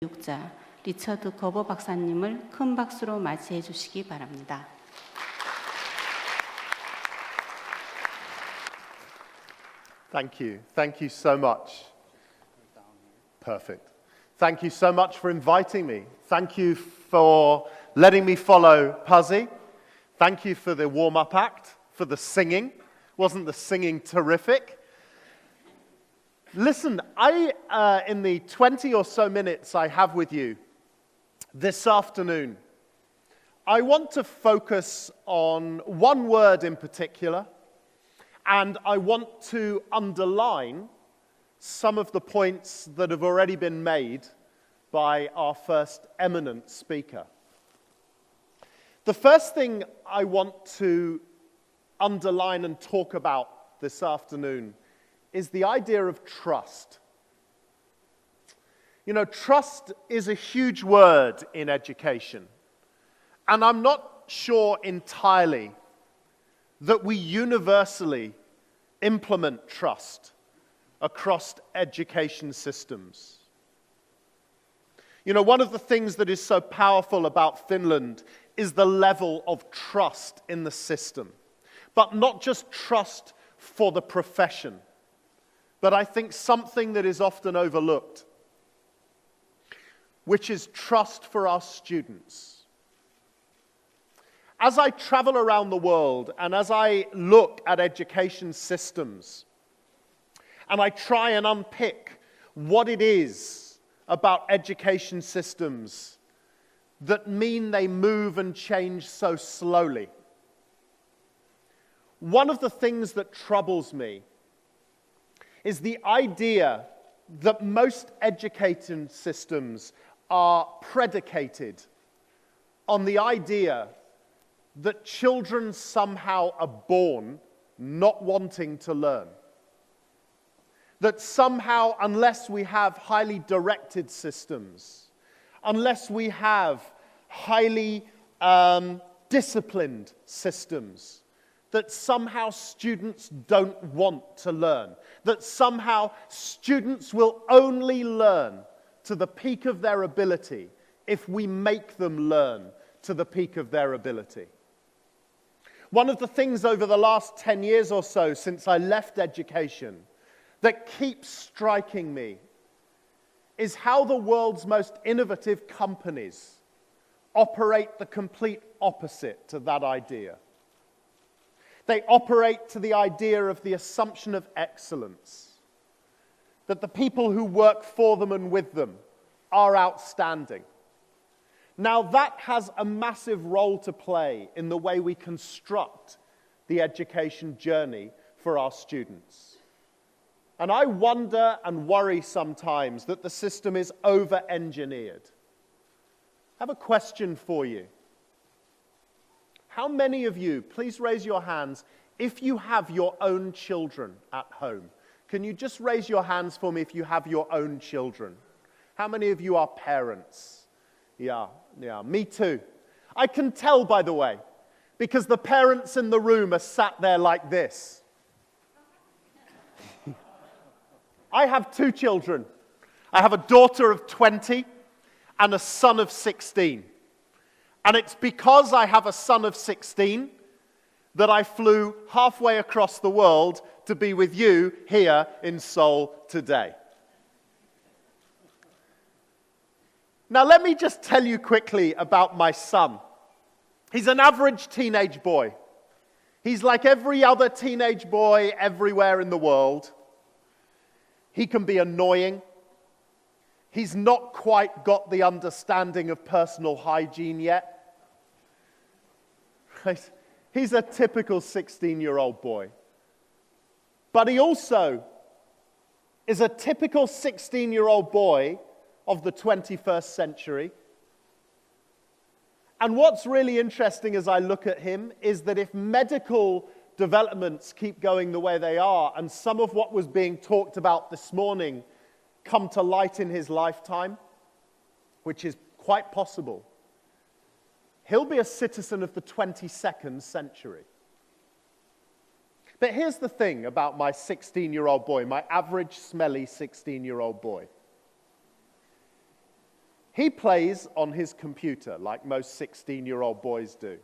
교육자 리처드 거버 박사님을 큰 박수로 맞이해 주시기 바랍니다. Thank you. Thank you so much. Perfect. Thank you so much for inviting me. Thank you for letting me follow Puzzy. Thank you for the warm-up act, for the singing. Wasn't the singing terrific? Listen, in the 20 or so minutes I have with you this afternoon, I want to focus on one word in particular, and I want to underline some of the points that have already been made by our first eminent speaker. The first thing I want to underline and talk about this afternoon is the idea of trust. You know, trust is a huge word in education, and I'm not sure entirely that we universally implement trust across education systems. You know, one of the things that is so powerful about Finland is the level of trust in the system, but not just trust for the profession, but I think something that is often overlooked, which is trust for our students. As I travel around the world and as I look at education systems and I try and unpick what it is about education systems that mean they move and change so slowly, one of the things that troubles me is the idea that most education systems are predicated on the idea that children somehow are born not wanting to learn. That somehow, unless we have highly directed systems, unless we have highly disciplined systems, that somehow students don't want to learn, that somehow students will only learn to the peak of their ability if we make them learn to the peak of their ability. One of the things over the last 10 years or so since I left education that keeps striking me is how the world's most innovative companies operate the complete opposite to that idea. They operate to the idea of the assumption of excellence, that the people who work for them and with them are outstanding. Now that has a massive role to play in the way we construct the education journey for our students. And I wonder and worry sometimes that the system is over-engineered. I have a question for you. How many of you, please raise your hands, if you have your own children at home? Can you just raise your hands for me if you have your own children? How many of you are parents? Yeah, me too. I can tell, by the way, because the parents in the room are sat there like this. I have two children. I have a daughter of 20 and a son of 16. And it's because I have a son of 16 that I flew halfway across the world to be with you here in Seoul today. Now let me just tell you quickly about my son. He's an average teenage boy. He's like every other teenage boy everywhere in the world. He can be annoying. He's not quite got the understanding of personal hygiene yet. Right? He's a typical 16-year-old boy. But he also is a typical 16-year-old boy of the 21st century. And what's really interesting as I look at him is that if medical developments keep going the way they are, and some of what was being talked about this morning come to light in his lifetime, which is quite possible, he'll be a citizen of the 22nd century. But here's the thing about my 16-year-old boy, my average, smelly 16-year-old boy. He plays on his computer like most 16-year-old boys do.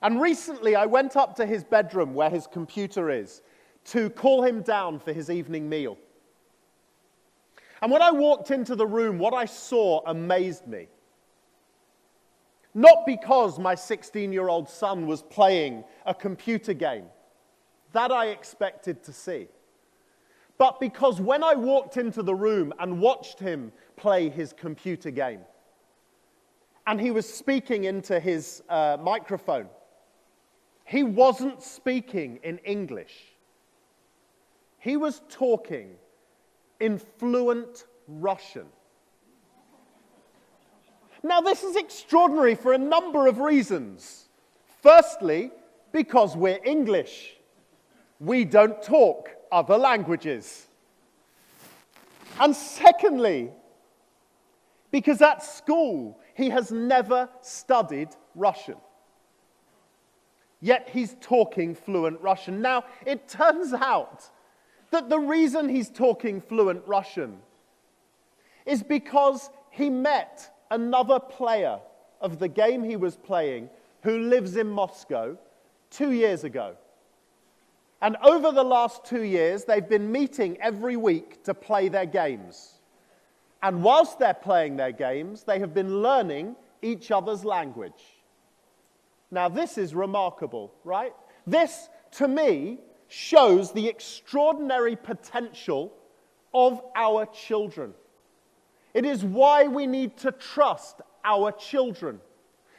And recently I went up to his bedroom where his computer is to call him down for his evening meal. And when I walked into the room, what I saw amazed me. Not because my 16-year-old son was playing a computer game. That I expected to see. But because when I walked into the room and watched him play his computer game, and he was speaking into his microphone, he wasn't speaking in English. He was talking in fluent Russian. Now, this is extraordinary for a number of reasons. Firstly, because we're English. We don't talk other languages. And secondly, because at school, he has never studied Russian. Yet he's talking fluent Russian. Now, it turns out that the reason he's talking fluent Russian is because he met another player of the game he was playing who lives in Moscow 2 years ago. And over the last 2 years, they've been meeting every week to play their games. And whilst they're playing their games, they have been learning each other's language. Now, this is remarkable, right? This, to me, shows the extraordinary potential of our children. It is why we need to trust our children.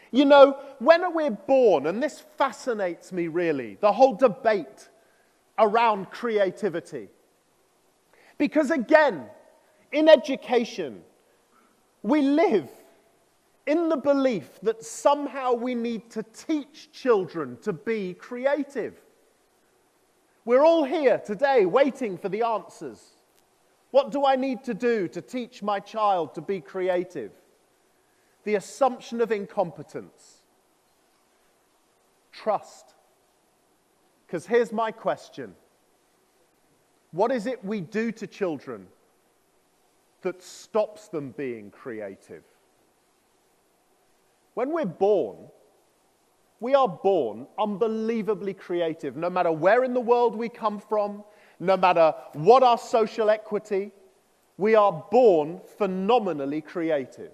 You know, when we're born, and this fascinates me really, the whole debate around creativity. Because again, in education, we live in the belief that somehow we need to teach children to be creative. We're all here today waiting for the answers. What do I need to do to teach my child to be creative? The assumption of incompetence. Trust. Because here's my question. What is it we do to children that stops them being creative? When we're born, we are born unbelievably creative, no matter where in the world we come from, no matter what our social equity, we are born phenomenally creative.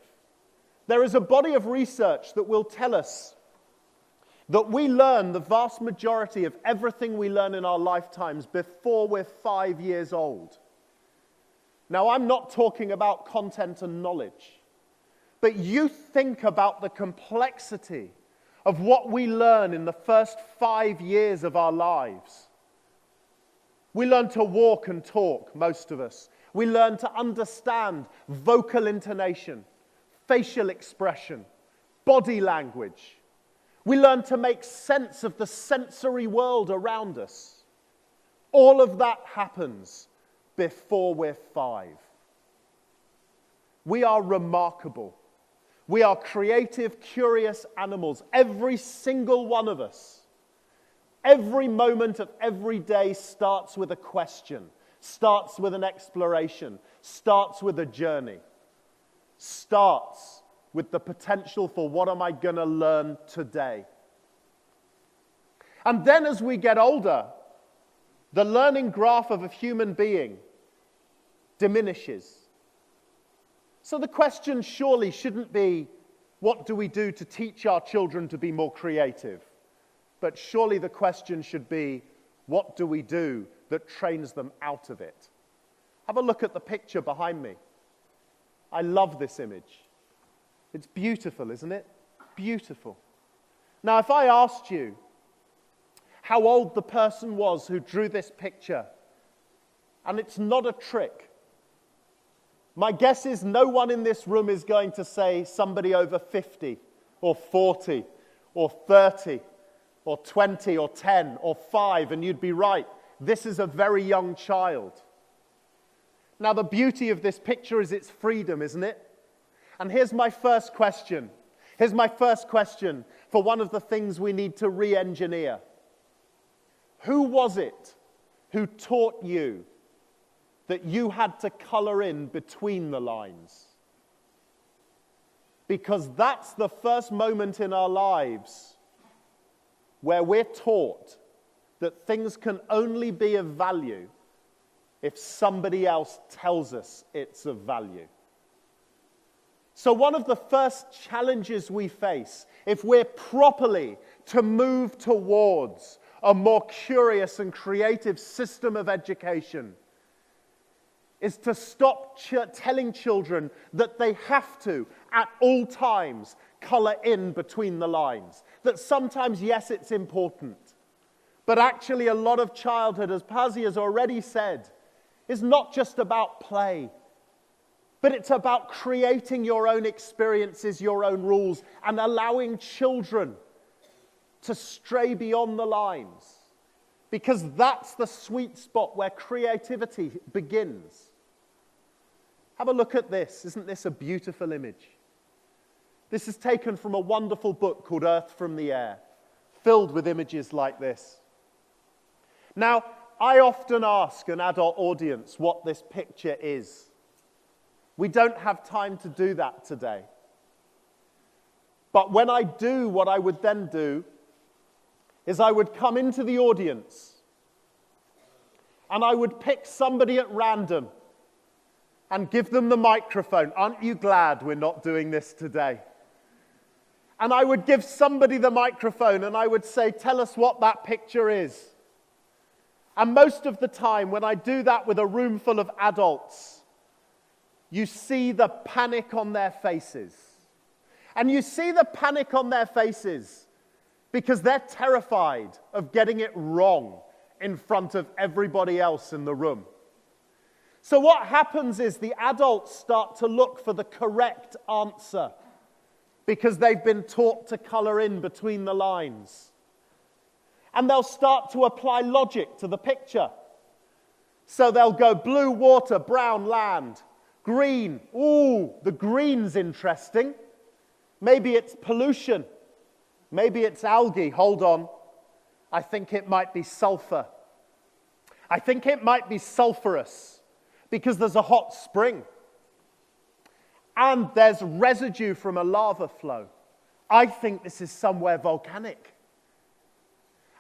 There is a body of research that will tell us that we learn the vast majority of everything we learn in our lifetimes before we're 5 years old. Now, I'm not talking about content and knowledge, but you think about the complexity of what we learn in the first 5 years of our lives. We learn to walk and talk, most of us. We learn to understand vocal intonation, facial expression, body language. We learn to make sense of the sensory world around us. All of that happens before we're 5. We are remarkable. We are creative, curious animals. Every single one of us. Every moment of every day starts with a question, starts with an exploration, starts with a journey, starts with the potential for what am I going to learn today. And then as we get older, the learning graph of a human being diminishes. So the question surely shouldn't be, what do we do to teach our children to be more creative? But surely the question should be, what do we do that trains them out of it? Have a look at the picture behind me. I love this image. It's beautiful, isn't it? Beautiful. Now, if I asked you how old the person was who drew this picture, and it's not a trick, my guess is no one in this room is going to say somebody over 50 or 40 or 30 or 20 or 10 or 5, and you'd be right. This is a very young child. Now, the beauty of this picture is its freedom, isn't it? And here's my first question. Here's my first question for one of the things we need to re-engineer. Who was it who taught you that you had to color in between the lines? because that's the first moment in our lives where we're taught that things can only be of value if somebody else tells us it's of value. So one of the first challenges we face, if we're properly to move towards a more curious and creative system of education, is to stop telling children that they have to, at all times, color in between the lines. That sometimes, yes, it's important, but actually a lot of childhood, as Pazzi has already said, is not just about play, but it's about creating your own experiences, your own rules, and allowing children to stray beyond the lines. Because that's the sweet spot where creativity begins. Have a look at this. Isn't this a beautiful image? This is taken from a wonderful book called Earth from the Air, filled with images like this. Now, I often ask an adult audience what this picture is. We don't have time to do that today. But when I do, what I would then do is I would come into the audience and I would pick somebody at random and give them the microphone. Aren't you glad we're not doing this today? And I would give somebody the microphone and I would say, tell us what that picture is. And most of the time, when I do that with a room full of adults, you see the panic on their faces. And you see the panic on their faces because they're terrified of getting it wrong in front of everybody else in the room. So what happens is the adults start to look for the correct answer because they've been taught to color in between the lines. And they'll start to apply logic to the picture. So they'll go blue water, brown land, green. Ooh, the green's interesting. Maybe it's pollution. Maybe it's algae. Hold on. I think it might be sulfur. I think it might be sulfurous because there's a hot spring. And there's residue from a lava flow. I think this is somewhere volcanic.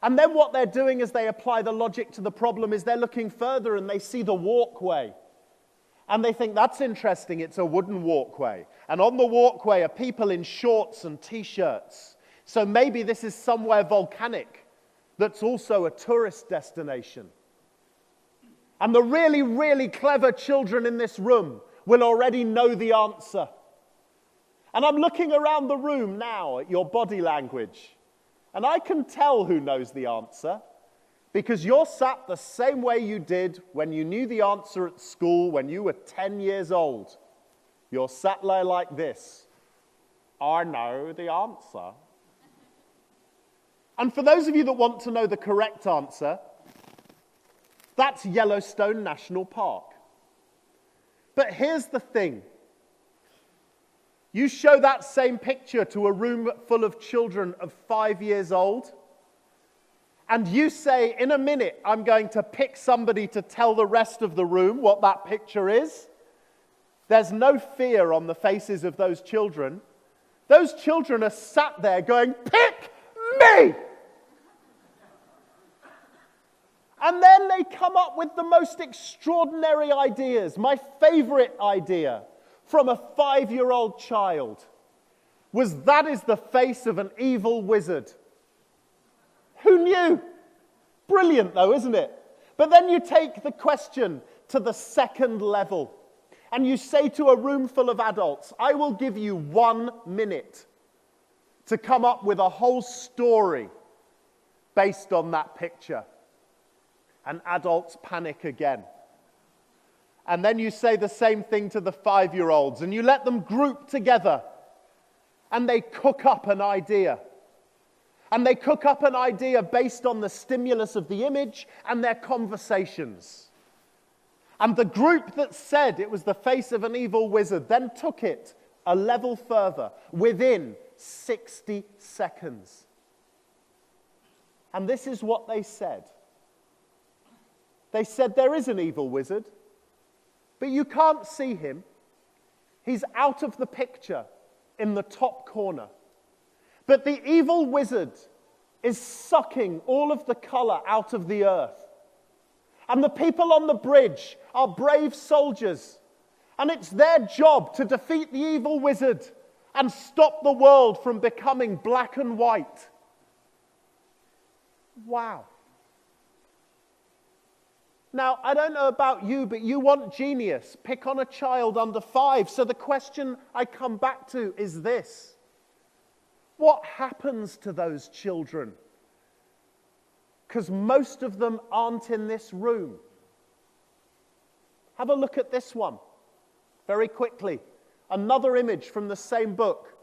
And then what they're doing as they apply the logic to the problem is they're looking further and they see the walkway. And they think, that's interesting, it's a wooden walkway. And on the walkway are people in shorts and t-shirts. So maybe this is somewhere volcanic that's also a tourist destination. And the really, really clever children in this room will already know the answer. And I'm looking around the room now at your body language. And I can tell who knows the answer because you're sat the same way you did when you knew the answer at school when you were 10 years old. You're sat there like this. I know the answer. And for those of you that want to know the correct answer, that's Yellowstone National Park. But here's the thing. You show that same picture to a room full of children of 5 years old, and you say, in a minute, I'm going to pick somebody to tell the rest of the room what that picture is. There's no fear on the faces of those children. Those children are sat there going, pick me! And then they come up with the most extraordinary ideas. My favorite idea from a 5-year-old child was that is the face of an evil wizard. Who knew? Brilliant though, isn't it? But then you take the question to the second level and you say to a room full of adults, I will give you 1 minute to come up with a whole story based on that picture. And adults panic again. And then you say the same thing to the 5-year-olds and you let them group together and they cook up an idea. And they cook up an idea based on the stimulus of the image and their conversations. And the group that said it was the face of an evil wizard then took it a level further within 60 seconds. And this is what they said. They said there is an evil wizard, but you can't see him. He's out of the picture. in the top corner. But the evil wizard is sucking all of the color out of the earth. And the people on the bridge are brave soldiers. And it's their job to defeat the evil wizard and stop the world from becoming black and white. Wow. Now, I don't know about you, but you want genius. Pick on a child under 5. So the question I come back to is this. What happens to those children? Because most of them aren't in this room. Have a look at this one very quickly. Another image from the same book.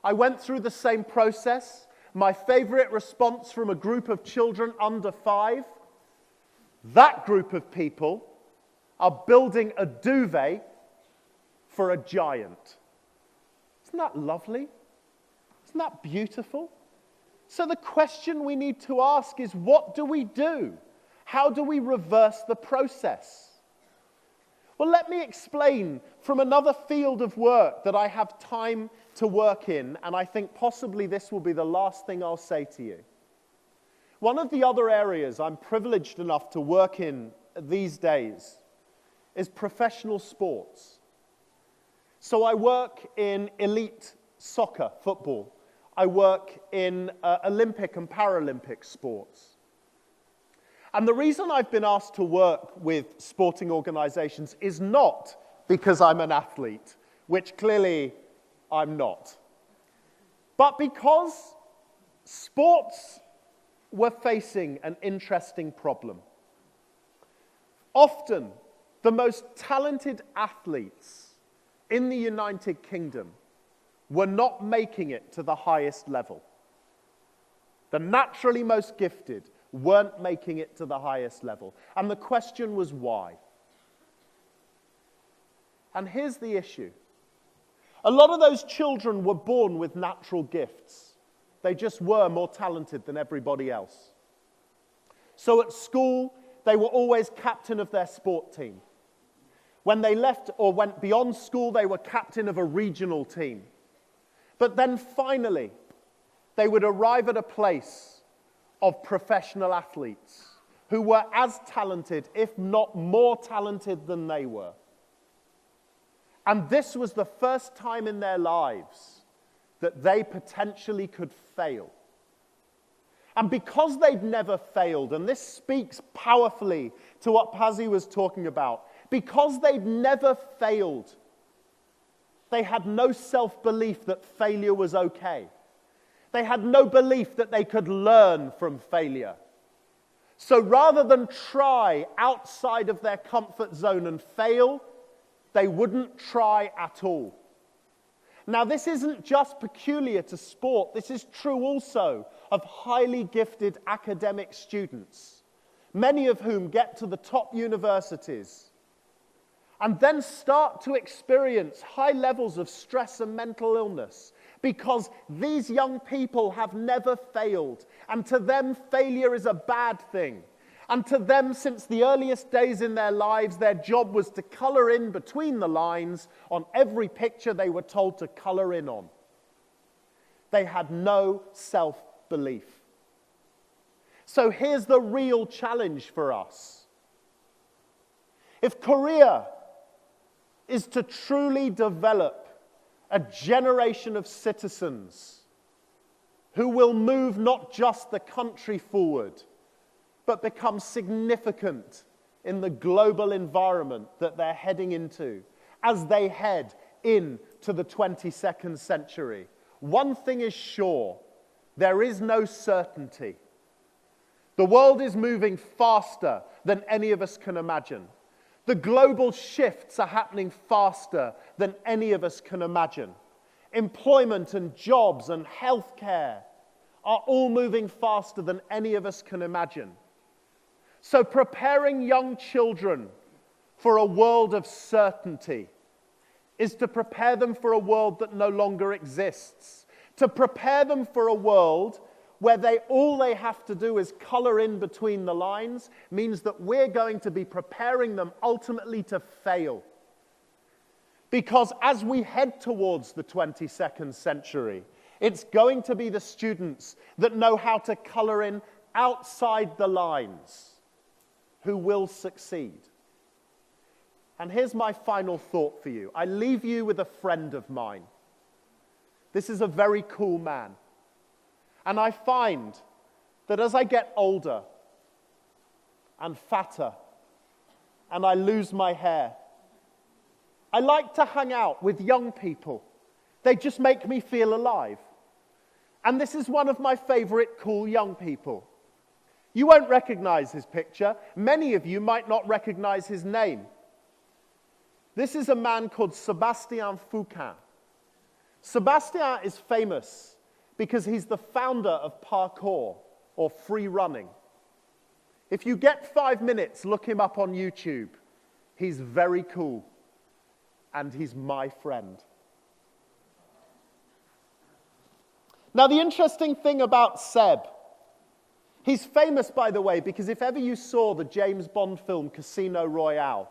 I went through the same process. My favorite response from a group of children under 5. That group of people are building a duvet for a giant. Isn't that lovely? Isn't that beautiful? So the question we need to ask is, what do we do? How do we reverse the process? Well, let me explain from another field of work that I have time to work in, and I think possibly this will be the last thing I'll say to you. One of the other areas I'm privileged enough to work in these days is professional sports. So I work in elite soccer, football. I work in Olympic and Paralympic sports. And the reason I've been asked to work with sporting organizations is not because I'm an athlete, which clearly I'm not, but because sports were facing an interesting problem. Often, the most talented athletes in the United Kingdom were not making it to the highest level. The naturally most gifted weren't making it to the highest level. And the question was why? And here's the issue. A lot of those children were born with natural gifts. They just were more talented than everybody else. So at school, they were always captain of their sport team. When they left or went beyond school, they were captain of a regional team. But then finally, they would arrive at a place of professional athletes who were as talented, if not more talented than they were. And this was the first time in their lives that they potentially could fail. And because they'd never failed, and this speaks powerfully to what Pazzi was talking about, because they'd never failed, they had no self-belief that failure was okay. They had no belief that they could learn from failure. So rather than try outside of their comfort zone and fail, they wouldn't try at all. Now, this isn't just peculiar to sport. This is true also of highly gifted academic students, many of whom get to the top universities and then start to experience high levels of stress and mental illness because these young people have never failed, and to them, failure is a bad thing. And to them, since the earliest days in their lives, their job was to color in between the lines on every picture they were told to color in on. They had no self-belief. So here's the real challenge for us. If Korea is to truly develop a generation of citizens who will move not just the country forward, but become significant in the global environment that they're heading into as they head into the 22nd century. One thing is sure, there is no certainty. The world is moving faster than any of us can imagine. The global shifts are happening faster than any of us can imagine. Employment and jobs and healthcare are all moving faster than any of us can imagine. So preparing young children for a world of certainty is to prepare them for a world that no longer exists. To prepare them for a world where all they have to do is color in between the lines means that we're going to be preparing them ultimately to fail. Because as we head towards the 22nd century, it's going to be the students that know how to colour in outside the lines who will succeed. And here's my final thought for you. I leave you with a friend of mine. This is a very cool man. And I find that as I get older and fatter and I lose my hair, I like to hang out with young people. They just make me feel alive. And this is one of my favorite cool young people. You won't recognize his picture. Many of you might not recognize his name. This is a man called Sébastien Foucault. Sébastien is famous because he's the founder of parkour, or free running. If you get 5 minutes, look him up on YouTube. He's very cool. And he's my friend. Now, the interesting thing about Seb, he's famous, by the way, because if ever you saw the James Bond film Casino Royale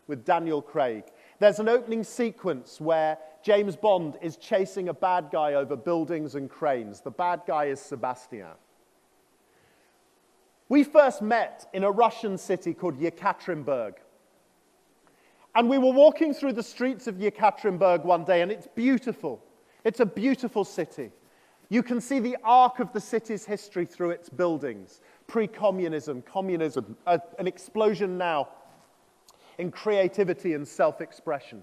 with Daniel Craig, there's an opening sequence where James Bond is chasing a bad guy over buildings and cranes. The bad guy is Sébastien. We first met in a Russian city called Yekaterinburg. And we were walking through the streets of Yekaterinburg one day, and it's beautiful. It's a beautiful city. You can see the arc of the city's history through its buildings. Pre-communism, communism, an explosion now in creativity and self-expression.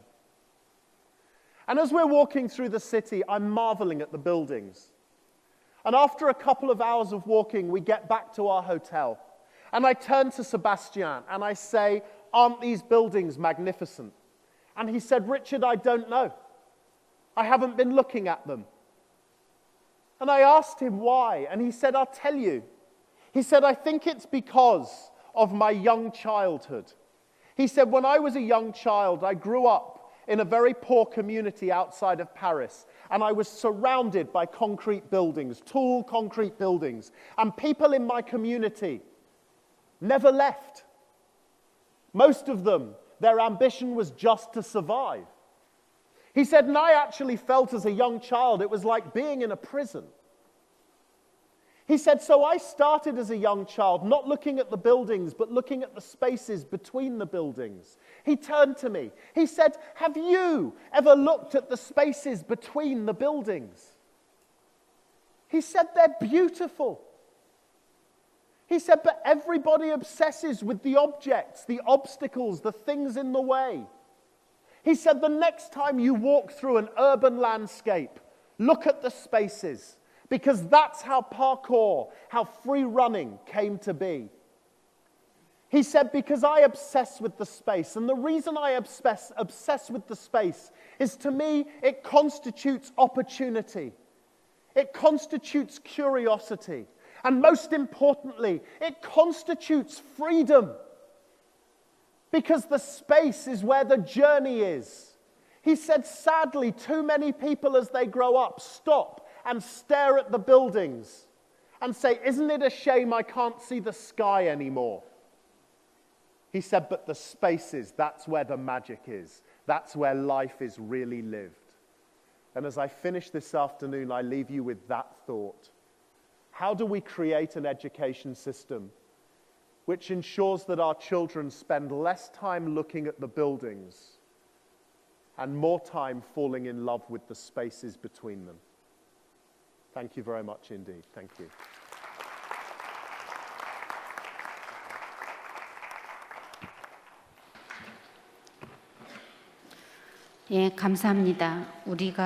And as we're walking through the city, I'm marveling at the buildings. And after a couple of hours of walking, we get back to our hotel. And I turn to Sébastien and I say, "Aren't these buildings magnificent?" And he said, "Richard, I don't know. I haven't been looking at them." And I asked him why, and he said, "I'll tell you." He said, "I think it's because of my young childhood." He said, "When I was a young child, I grew up in a very poor community outside of Paris, and I was surrounded by concrete buildings, tall concrete buildings, and people in my community never left. Most of them, their ambition was just to survive." He said, and I actually felt as a young child, it was like being in a prison. He said, so I started as a young child, not looking at the buildings, but looking at the spaces between the buildings. He turned to me. He said, have you ever looked at the spaces between the buildings? He said, they're beautiful. He said, but everybody obsesses with the objects, the obstacles, the things in the way. He said, the next time you walk through an urban landscape, look at the spaces, because that's how parkour, how free running came to be. He said, because I obsess with the space, and the reason I obsess with the space is, to me, it constitutes opportunity. It constitutes curiosity. And most importantly, it constitutes freedom. Because the space is where the journey is. He said, sadly, too many people as they grow up stop and stare at the buildings and say, isn't it a shame I can't see the sky anymore? He said, but the spaces, that's where the magic is. That's where life is really lived. And as I finish this afternoon, I leave you with that thought. How do we create an education system which ensures that our children spend less time looking at the buildings and more time falling in love with the spaces between them? Thank you very much indeed. Thank you. 예, 감사합니다. 우리가